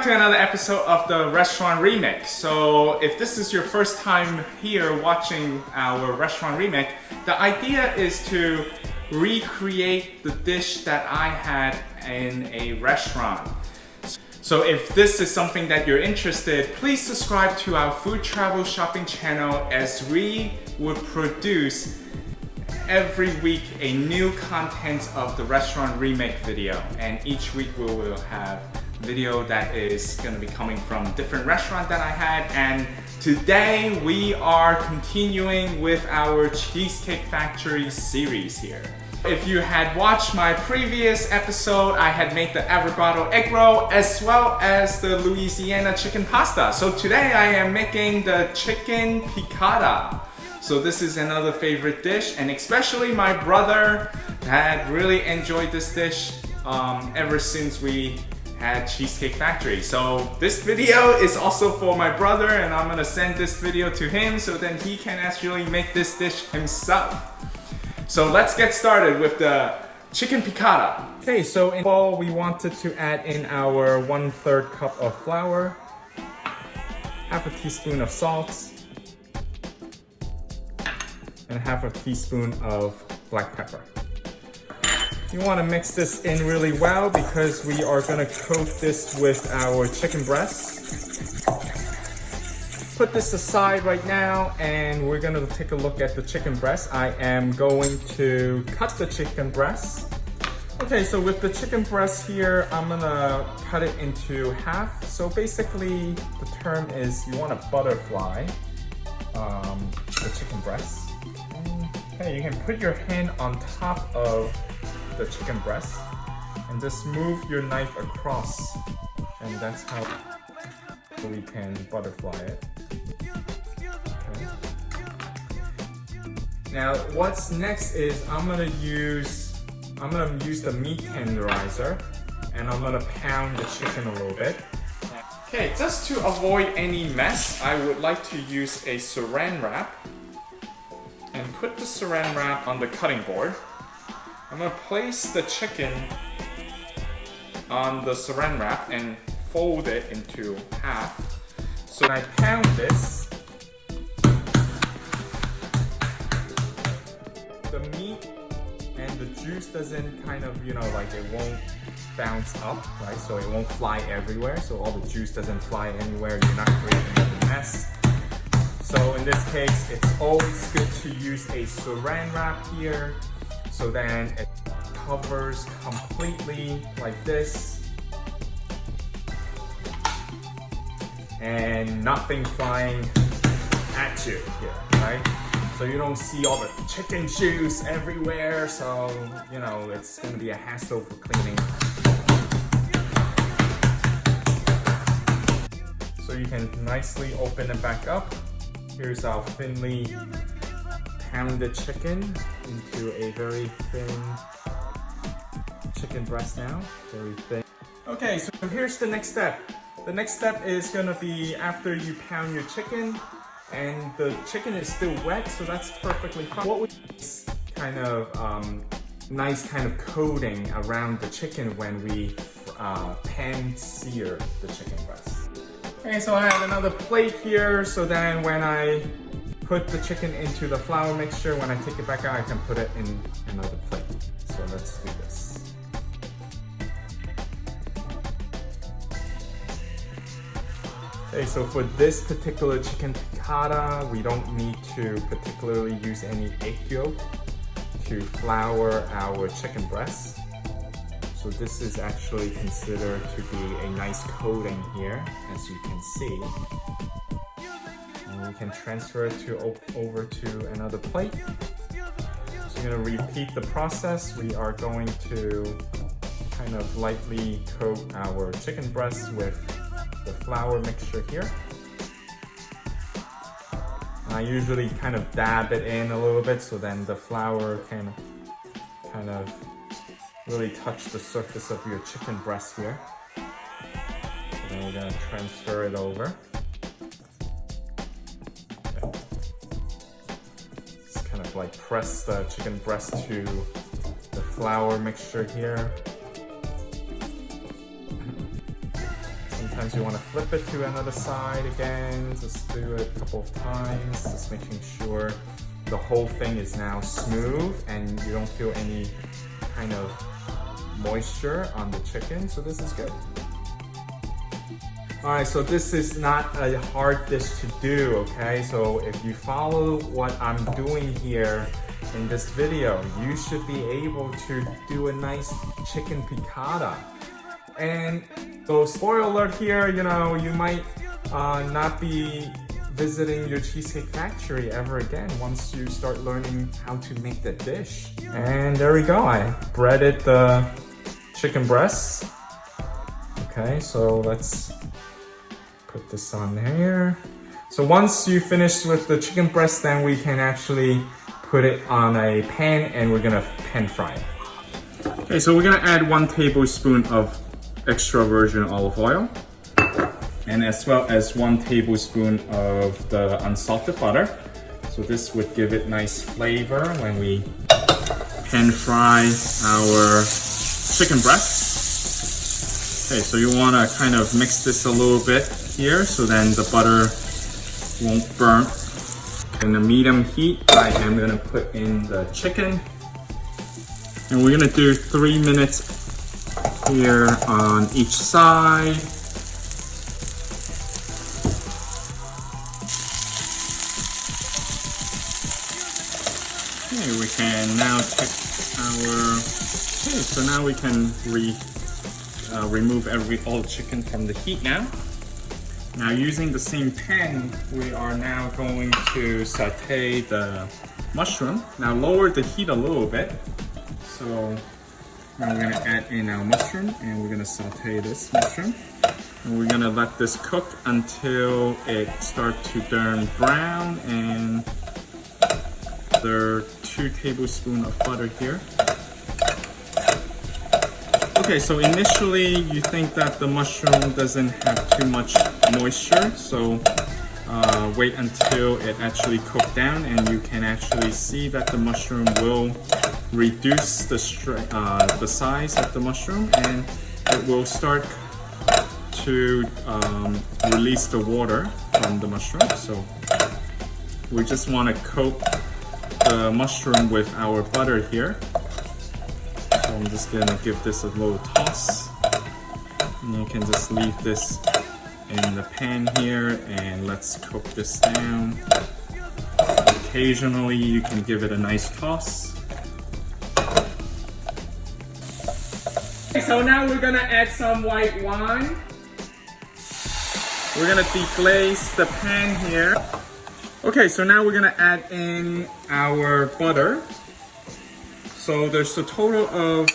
back to another episode of the Restaurant Remake. So if this is your first time here watching our Restaurant Remake, the idea is to recreate the dish that I had in a restaurant. So if this is something that you're interested, please subscribe to our food travel shopping channel as we would produce every week a new content of the Restaurant Remake video, and each week we will have video that is going to be coming from different restaurant that I had. And today we are continuing with our Cheesecake Factory series here. If you had watched my previous episode, I had made the avocado egg roll as well as the Louisiana chicken pasta. So today I am making the chicken piccata. So this is another favorite dish, and especially my brother had really enjoyed this dish ever since we had Cheesecake Factory. So this video is also for my brother, and I'm gonna send this video to him so then he can actually make this dish himself. So let's get started with the chicken piccata. Okay, so in bowl we wanted to add in our 1/3 cup of flour, half a teaspoon of salt, and half a teaspoon of black pepper. You want to mix this in really well because we are going to coat this with our chicken breast. Put this aside right now and we're going to take a look at the chicken breast. I am going to cut the chicken breast. Okay, so with the chicken breast here, I'm going to cut it into half. So basically the term is you want to butterfly the chicken breast. Okay, you can put your hand on top of the chicken breast and just move your knife across, and that's how we can butterfly it. Okay. Now what's next is I'm gonna use the meat tenderizer, and I'm gonna pound the chicken a little bit. Okay, just to avoid any mess, I would like to use a saran wrap and put the saran wrap on the cutting board. I'm gonna place the chicken on the saran wrap and fold it into half. So when I pound this, the meat and the juice doesn't kind of, it won't bounce up, right? So it won't fly everywhere. So all the juice doesn't fly anywhere. You're not creating a mess. So in this case, it's always good to use a saran wrap here, so then it covers completely like this, and nothing flying at you here, right? So you don't see all the chicken juice everywhere, so it's gonna be a hassle for cleaning. So you can nicely open it back up. Here's our thinly pounded chicken into a very thin chicken breast now, very thin. Okay, so here's the next step. The next step is gonna be after you pound your chicken and the chicken is still wet, so that's perfectly fine. What we is kind of nice kind of coating around the chicken when we pan sear the chicken breast. Okay, so I have another plate here, so then when I put the chicken into the flour mixture, when I take it back out, I can put it in another plate. So let's do this. Okay, so for this particular chicken piccata, we don't need to particularly use any egg yolk to flour our chicken breast. So this is actually considered to be a nice coating here, as you can see. And we can transfer it over to another plate. So I'm going to repeat the process. We are going to kind of lightly coat our chicken breast with the flour mixture here. And I usually kind of dab it in a little bit so then the flour can kind of really touch the surface of your chicken breast here. And then we're gonna transfer it over. Okay. Just kind of like press the chicken breast to the flour mixture here. sometimes you want to flip it to another side again. Just do it a couple of times, just making sure the whole thing is now smooth and you don't feel any kind of moisture on the chicken, so this is good. Alright, so this is not a hard dish to do, okay? So if you follow what I'm doing here in this video, you should be able to do a nice chicken piccata. And so spoiler alert here, you know, you might not be visiting your Cheesecake Factory ever again once you start learning how to make the dish. And there we go, I breaded the chicken breasts. Okay, so let's put this on here. So once you finish with the chicken breast, then we can actually put it on a pan and we're gonna pan fry it. Okay, so we're gonna add 1 tablespoon of extra virgin olive oil, and as well as 1 tablespoon of the unsalted butter. So this would give it nice flavor when we pan fry our chicken breast. Okay, so you want to kind of mix this a little bit here so then the butter won't burn. In the medium heat, I am going to put in the chicken, and we're going to do 3 minutes here on each side. Okay, we can now check our, okay, so now we can remove all the chicken from the heat now. Now using the same pan, we are now going to saute the mushroom. Now lower the heat a little bit. So now we're gonna add in our mushroom and we're gonna saute this mushroom. And we're gonna let this cook until it starts to turn brown, and there are 2 tablespoons of butter here. Okay, so initially you think that the mushroom doesn't have too much moisture, so wait until it actually cooks down and you can actually see that the mushroom will reduce the size of the mushroom, and it will start to release the water from the mushroom. So we just want to coat the mushroom with our butter here. So I'm just gonna give this a little toss, and you can just leave this in the pan here and let's cook this down. Occasionally you can give it a nice toss. So now we're gonna add some white wine. We're gonna deglaze the pan here. Okay, so now we're gonna add in our butter. So there's a total of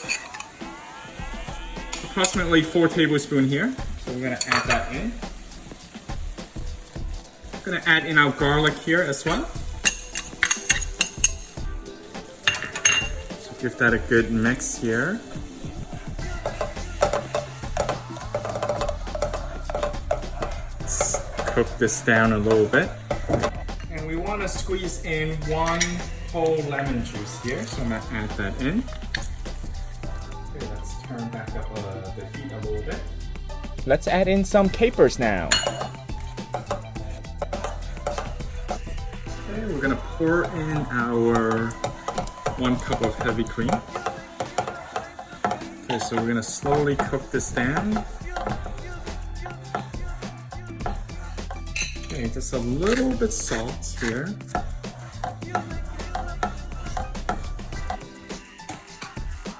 approximately 4 tablespoons here. So we're gonna add that in. We're gonna add in our garlic here as well. So give that a good mix here. Let's cook this down a little bit. And we wanna squeeze in 1 whole lemon juice here, so I'm gonna add that in. Okay, let's turn back up the heat a little bit. Let's add in some capers now. Okay, we're gonna pour in our 1 cup of heavy cream. Okay, so we're gonna slowly cook this down. Okay, just a little bit salt here.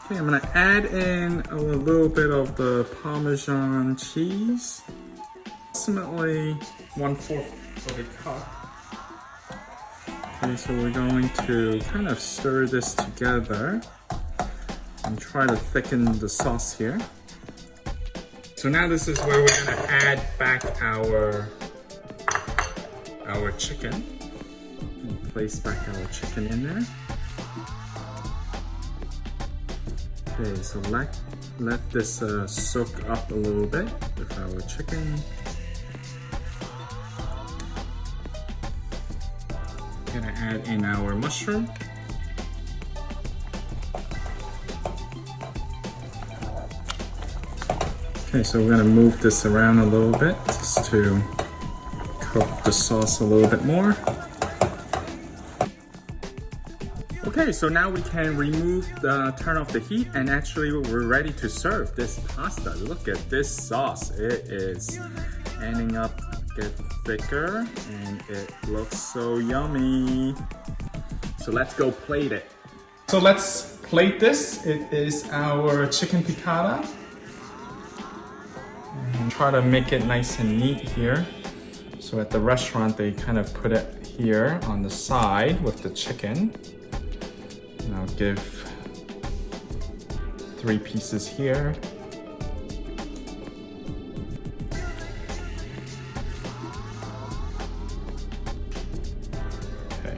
Okay, I'm gonna add in a little bit of the parmesan cheese, approximately 1/4 of a cup. Okay, so we're going to kind of stir this together and try to thicken the sauce here. So now this is where we're gonna add back our chicken. And place back our chicken in there. Okay, so let this soak up a little bit with our chicken. Gonna add in our mushroom. Okay, so we're gonna move this around a little bit just to cook the sauce a little bit more. Okay, so now we can turn off the heat, and actually we're ready to serve this pasta. Look at this sauce. It is ending up get thicker and it looks so yummy. So let's go plate it. So let's plate this. It is our chicken piccata. And try to make it nice and neat here. So at the restaurant they kind of put it here on the side with the chicken. And I'll give 3 pieces here. Okay.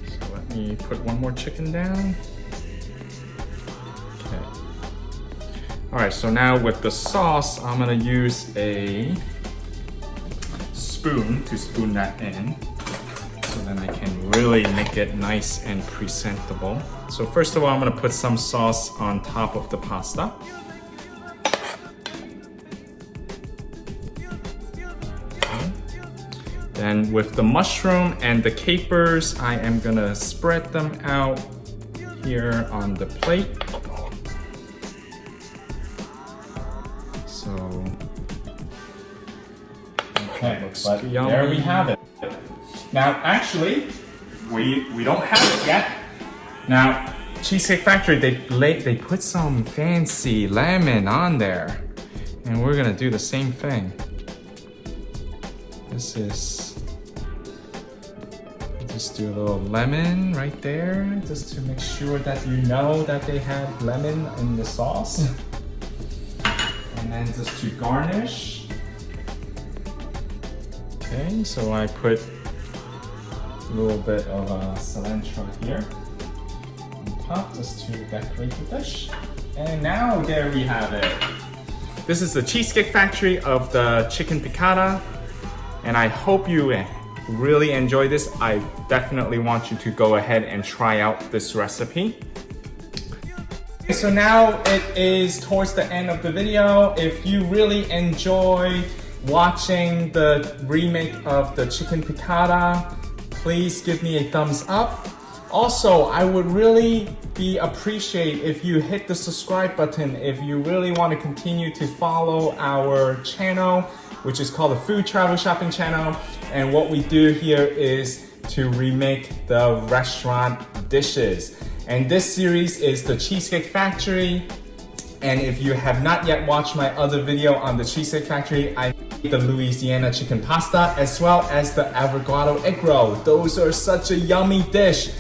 So let me put one more chicken down. Okay. All right, so now with the sauce, I'm gonna use a spoon to spoon that in. So then I can really make it nice and presentable. So first of all, I'm gonna put some sauce on top of the pasta. Okay. Then with the mushroom and the capers, I am gonna spread them out here on the plate. So, okay, looks yummy. There we have it. Now, actually, we don't have it yet. Now, Cheesecake Factory, they put some fancy lemon on there, and we're gonna do the same thing. This is just do a little lemon right there, just to make sure that you know that they had lemon in the sauce. And then just to garnish. Okay, so I put a little bit of cilantro here on top just to decorate the dish. And now there we have it. This is the Cheesecake Factory of the chicken piccata, and I hope you really enjoy this. I definitely want you to go ahead and try out this recipe. So now it is towards the end of the video. If you really enjoy watching the remake of the chicken piccata, please give me a thumbs up. Also, I would really appreciate if you hit the subscribe button if you really want to continue to follow our channel, which is called the Food Travel Shopping Channel. And what we do here is to remake the restaurant dishes. And this series is the Cheesecake Factory. And if you have not yet watched my other video on the Cheesecake Factory, I made the Louisiana chicken pasta as well as the avocado egg roll. Those are such a yummy dish.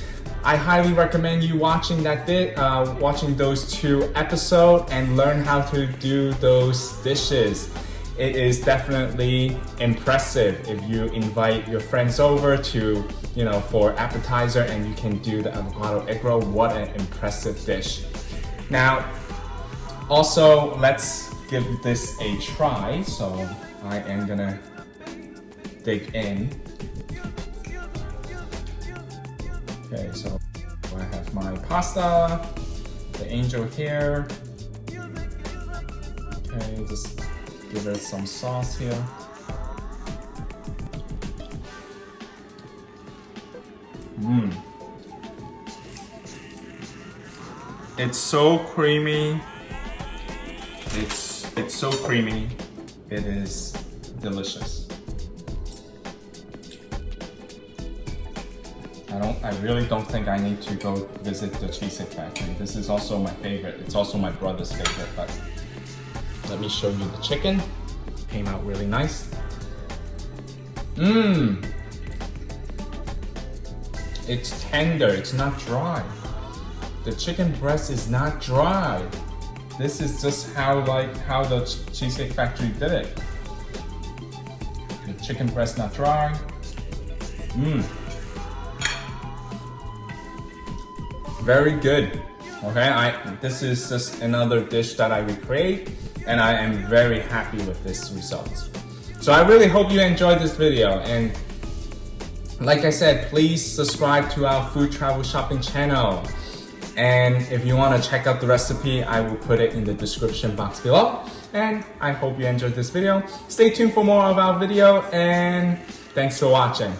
I highly recommend you watching watching those 2 episodes and learn how to do those dishes. It is definitely impressive if you invite your friends over to, for appetizer and you can do the avocado egg roll. What an impressive dish. Now, also, let's give this a try. So I am gonna dig in. Okay, so I have my pasta, the angel here. Okay, just give it some sauce here. It's so creamy. It's so creamy. It is delicious. I really don't think I need to go visit the Cheesecake Factory. This is also my favorite. It's also my brother's favorite, but let me show you the chicken. Came out really nice. It's tender, it's not dry. The chicken breast is not dry. This is just how the Cheesecake Factory did it. The chicken breast not dry. Very good. Okay, this is just another dish that I recreate, and I am very happy with this result. So I really hope you enjoyed this video, and like I said, please subscribe to our Food Travel Shopping channel. And if you want to check out the recipe, I will put it in the description box below. And I hope you enjoyed this video. Stay tuned for more of our video, and thanks for watching.